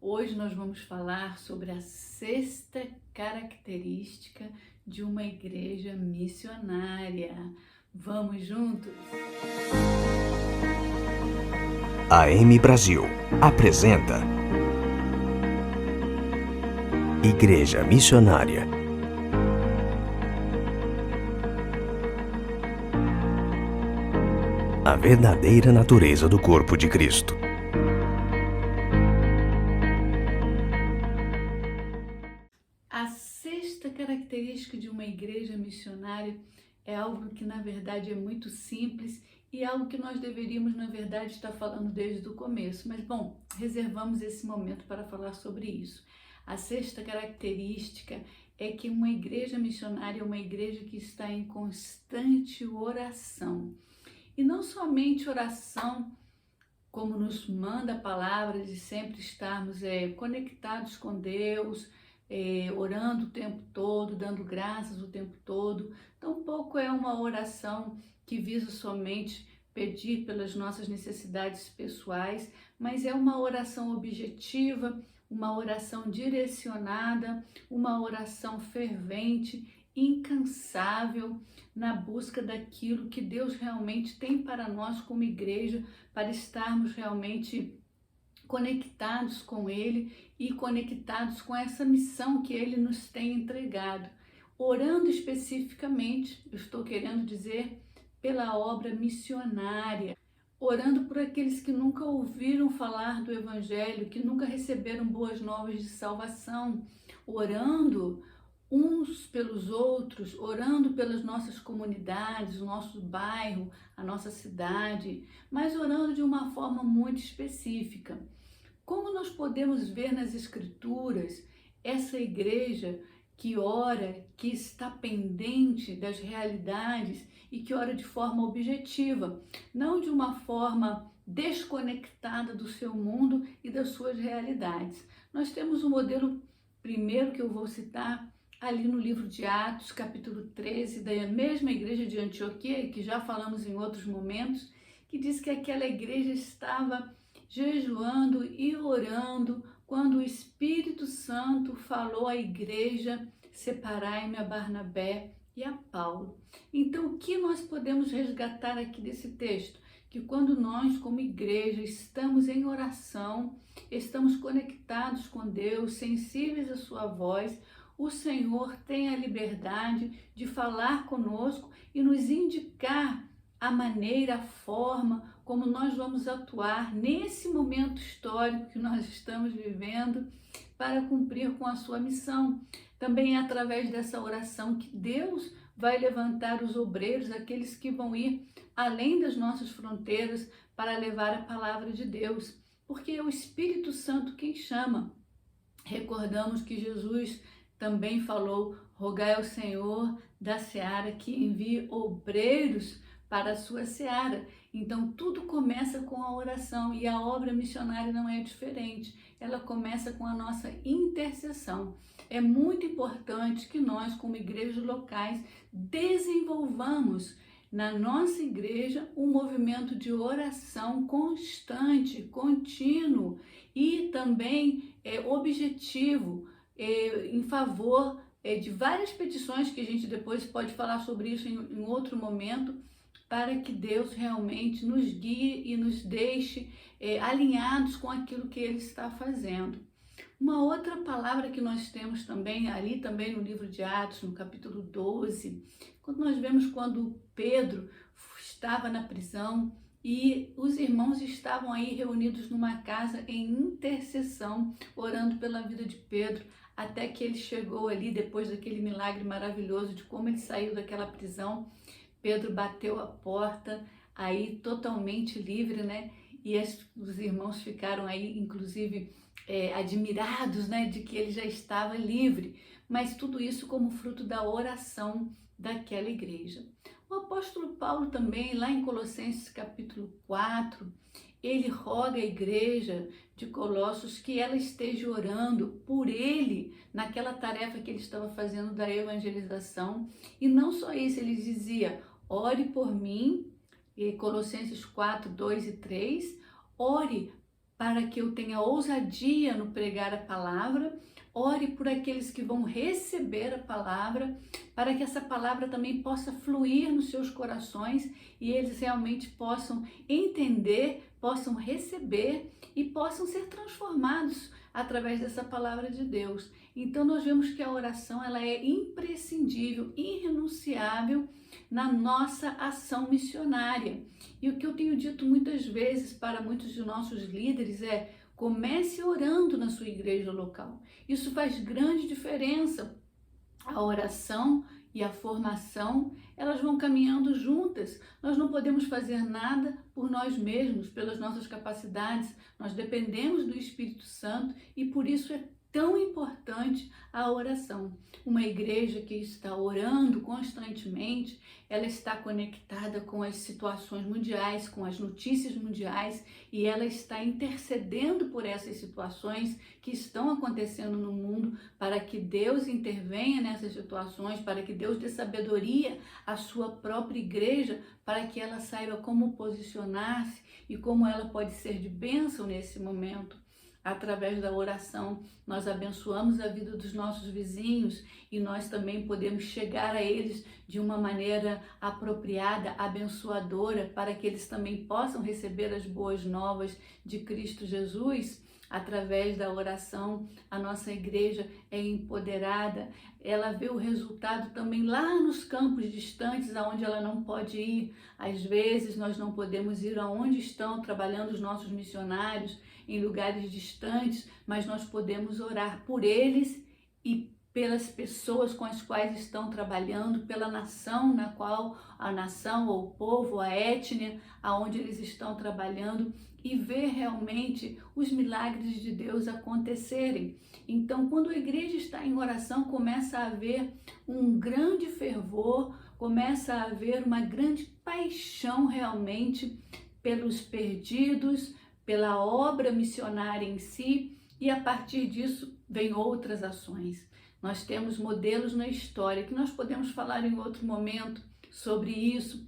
Hoje nós vamos falar sobre a sexta característica de uma igreja missionária. Vamos juntos? AM Brasil apresenta Igreja Missionária. A verdadeira natureza do corpo de Cristo. A sexta característica de uma igreja missionária é algo que, na verdade, é muito simples e algo que nós deveríamos, na verdade, estar falando desde o começo. Mas, bom, reservamos esse momento para falar sobre isso. A sexta característica é que uma igreja missionária é uma igreja que está em constante oração. E não somente oração, como nos manda a palavra de sempre estarmos conectados com Deus, orando o tempo todo, dando graças o tempo todo. Tampouco é uma oração que visa somente pedir pelas nossas necessidades pessoais, mas é uma oração objetiva, uma oração direcionada, uma oração fervente, incansável, na busca daquilo que Deus realmente tem para nós como igreja, para estarmos realmente conectados com Ele e conectados com essa missão que Ele nos tem entregado. Orando especificamente, eu estou querendo dizer, pela obra missionária, orando por aqueles que nunca ouviram falar do Evangelho, que nunca receberam boas novas de salvação, orando uns pelos outros, orando pelas nossas comunidades, o nosso bairro, a nossa cidade, mas orando de uma forma muito específica. Como nós podemos ver nas Escrituras, essa igreja que ora, que está pendente das realidades e que ora de forma objetiva, não de uma forma desconectada do seu mundo e das suas realidades. Nós temos um modelo primeiro que eu vou citar ali no livro de Atos, capítulo 13, da mesma igreja de Antioquia, que já falamos em outros momentos, que diz que aquela igreja estava jejuando e orando quando o Espírito Santo falou à igreja: separai-me a Barnabé e a Paulo. Então, o que nós podemos resgatar aqui desse texto? Que quando nós, como igreja, estamos em oração, estamos conectados com Deus, sensíveis à sua voz, o Senhor tem a liberdade de falar conosco e nos indicar a maneira, a forma como nós vamos atuar nesse momento histórico que nós estamos vivendo para cumprir com a sua missão. Também é através dessa oração que Deus vai levantar os obreiros, aqueles que vão ir além das nossas fronteiras para levar a palavra de Deus, porque é o Espírito Santo quem chama. Recordamos que Jesus também falou: rogai ao Senhor da seara que envie obreiros para a sua seara. Então tudo começa com a oração e a obra missionária não é diferente. Ela começa com a nossa intercessão. É muito importante que nós, como igrejas locais, desenvolvamos na nossa igreja um movimento de oração constante, contínuo e também objetivo em favor de várias petições que a gente depois pode falar sobre isso em outro momento, para que Deus realmente nos guie e nos deixe alinhados com aquilo que Ele está fazendo. Uma outra palavra que nós temos também, ali também no livro de Atos, no capítulo 12, quando nós vemos quando Pedro estava na prisão e os irmãos estavam aí reunidos numa casa em intercessão, orando pela vida de Pedro, até que ele chegou ali, depois daquele milagre maravilhoso de como ele saiu daquela prisão. Pedro bateu a porta, aí totalmente livre, né? E os irmãos ficaram aí, inclusive, admirados, né, de que ele já estava livre. Mas tudo isso como fruto da oração daquela igreja. O apóstolo Paulo também, lá em Colossenses capítulo 4, ele roga à igreja de Colossos que ela esteja orando por ele naquela tarefa que ele estava fazendo da evangelização. E não só isso, ele dizia: ore por mim, Colossenses 4, 2 e 3, ore para que eu tenha ousadia no pregar a palavra. Ore por aqueles que vão receber a palavra, para que essa palavra também possa fluir nos seus corações e eles realmente possam entender, possam receber e possam ser transformados através dessa palavra de Deus. Então nós vemos que a oração ela é imprescindível, irrenunciável na nossa ação missionária. E o que eu tenho dito muitas vezes para muitos de nossos líderes é: comece orando na sua igreja local. Isso faz grande diferença. A oração e a formação, elas vão caminhando juntas. Nós não podemos fazer nada por nós mesmos, pelas nossas capacidades. Nós dependemos do Espírito Santo e por isso é tão importante a oração. Uma igreja que está orando constantemente, ela está conectada com as situações mundiais, com as notícias mundiais, e ela está intercedendo por essas situações que estão acontecendo no mundo, para que Deus intervenha nessas situações, para que Deus dê sabedoria à sua própria igreja, para que ela saiba como posicionar-se e como ela pode ser de bênção nesse momento. Através da oração, nós abençoamos a vida dos nossos vizinhos e nós também podemos chegar a eles de uma maneira apropriada, abençoadora, para que eles também possam receber as boas novas de Cristo Jesus. Através da oração, a nossa igreja é empoderada, ela vê o resultado também lá nos campos distantes, aonde ela não pode ir. Às vezes nós não podemos ir aonde estão trabalhando os nossos missionários, em lugares distantes, mas nós podemos orar por eles e pelas pessoas com as quais estão trabalhando, pela nação na qual a nação ou o povo, a etnia, aonde eles estão trabalhando, e ver realmente os milagres de Deus acontecerem. Então, quando a igreja está em oração, começa a haver um grande fervor, começa a haver uma grande paixão realmente pelos perdidos, pela obra missionária em si, e a partir disso vem outras ações. Nós temos modelos na história que nós podemos falar em outro momento sobre isso,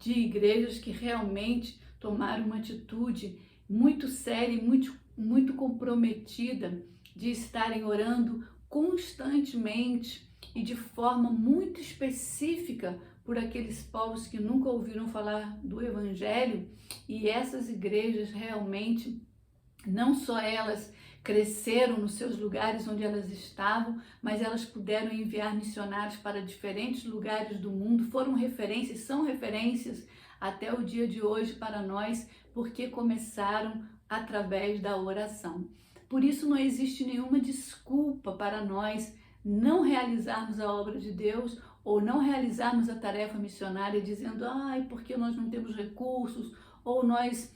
de igrejas que realmente tomaram uma atitude muito séria e muito comprometida de estarem orando constantemente e de forma muito específica por aqueles povos que nunca ouviram falar do Evangelho. E essas igrejas realmente, não só elas cresceram nos seus lugares onde elas estavam, mas elas puderam enviar missionários para diferentes lugares do mundo, foram referências, são referências até o dia de hoje para nós, porque começaram através da oração. Por isso não existe nenhuma desculpa para nós não realizarmos a obra de Deus ou não realizarmos a tarefa missionária dizendo: ai, porque nós não temos recursos, ou nós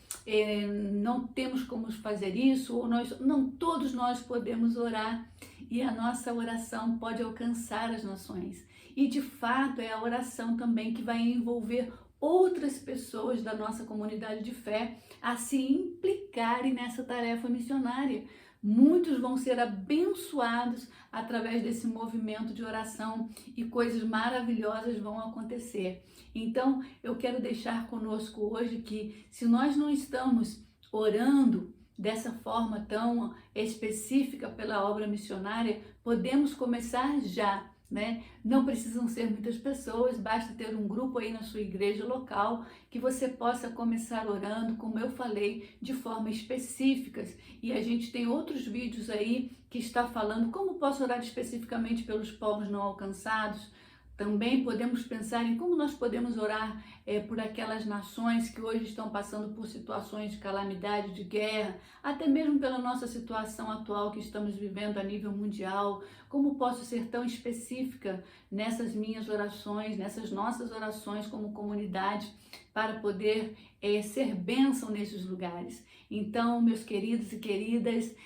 não temos como fazer isso, ou não, todos nós podemos orar e a nossa oração pode alcançar as nações. E de fato é a oração também que vai envolver outras pessoas da nossa comunidade de fé a se implicarem nessa tarefa missionária. Muitos vão ser abençoados através desse movimento de oração e coisas maravilhosas vão acontecer. Então, eu quero deixar conosco hoje que, se nós não estamos orando dessa forma tão específica pela obra missionária, podemos começar já, né? Não precisam ser muitas pessoas, basta ter um grupo aí na sua igreja local que você possa começar orando, como eu falei, de forma específicas. E a gente tem outros vídeos aí que está falando como posso orar especificamente pelos povos não alcançados. Também podemos pensar em como nós podemos orar por aquelas nações que hoje estão passando por situações de calamidade, de guerra, até mesmo pela nossa situação atual que estamos vivendo a nível mundial. Como posso ser tão específica nessas minhas orações, nessas nossas orações como comunidade, para poder ser bênção nesses lugares? Então, meus queridos e queridas,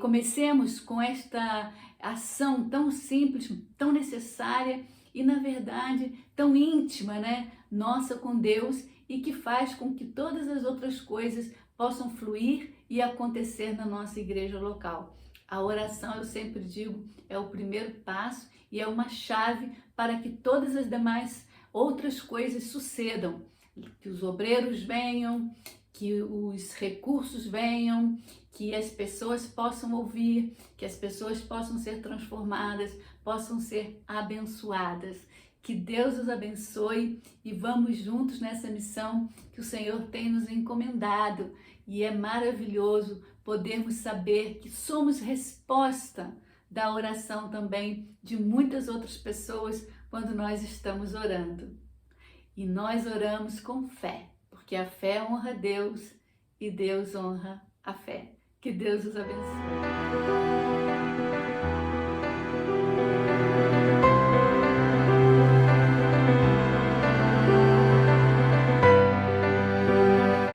comecemos com esta ação tão simples, tão necessária, e na verdade tão íntima, né, nossa com Deus, e que faz com que todas as outras coisas possam fluir e acontecer na nossa igreja local. A oração, eu sempre digo, é o primeiro passo e é uma chave para que todas as demais outras coisas sucedam, que os obreiros venham, que os recursos venham, que as pessoas possam ouvir, que as pessoas possam ser transformadas, possam ser abençoadas. Que Deus os abençoe e vamos juntos nessa missão que o Senhor tem nos encomendado. E é maravilhoso podermos saber que somos resposta da oração também de muitas outras pessoas quando nós estamos orando. E nós oramos com fé, porque a fé honra Deus e Deus honra a fé. Que Deus os abençoe.